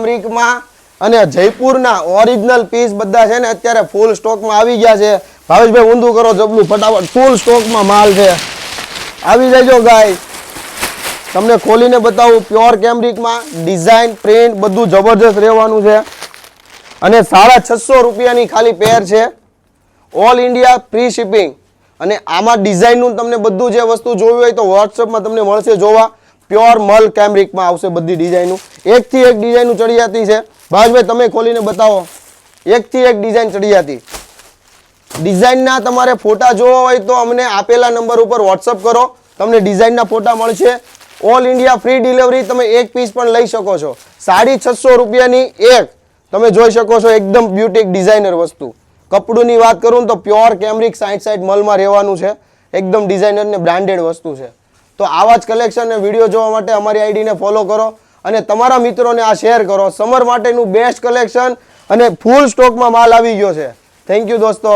કેમરિકમાં અને જયપુરના original piece બધા છે ને અત્યારે ફૂલ સ્ટોકમાં આવી ગયા છે. ભાવેશભાઈ ઊંધું કરો જબલું ફટાફટ, ફૂલ સ્ટોકમાં માલ છે. આવી જજો ગાય, તમને ખોલીને બતાવું. પ્યોર કેમરિકમાં ડિઝાઇન પ્રિન્ટ બધું જબરજસ્ત રહેવાનું છે અને 650 રૂપિયાની ખાલી પેર છે. All India free shipping. અને આમાં ડિઝાઇનનું તમને બધું જે વસ્તુ જોવી હોય તો વોટ્સઅપમાં તમને મળશે જોવા. પ્યોર મલ કેમરિકમાં આવશે બધી ડિઝાઇનો, એકથી એક ડિઝાઇનો ચડિયાતી છે. ભાવેશભાઈ તમે ખોલીને બતાવો, એકથી એક ડિઝાઇન ચડિયાતી. ડિઝાઇનના તમારે ફોટા જોવા હોય તો અમને આપેલા નંબર ઉપર વોટ્સઅપ કરો, તમને ડિઝાઇનના ફોટા મળશે. ઓલ ઇન્ડિયા ફ્રી ડિલિવરી, તમે એક પીસ પણ લઈ શકો છો. 650 રૂપિયાની એક તમે જોઈ શકો છો, એકદમ બ્યુટિક ડિઝાઇનર વસ્તુ. કપડુંની વાત કરું તો પ્યોર કેમરિક 60 મલમાં રહેવાનું છે, એકદમ ડિઝાઇનર ને બ્રાન્ડેડ વસ્તુ છે. તો આવા જ કલેક્શન ને વિડીયો જોવા માટે અમારી આઈડીને ફોલો કરો અને તમારા મિત્રોને આ શેર કરો. સમર માટેનું બેસ્ટ કલેક્શન અને ફૂલ સ્ટોકમાં માલ આવી ગયો છે. થેન્ક યુ દોસ્તો.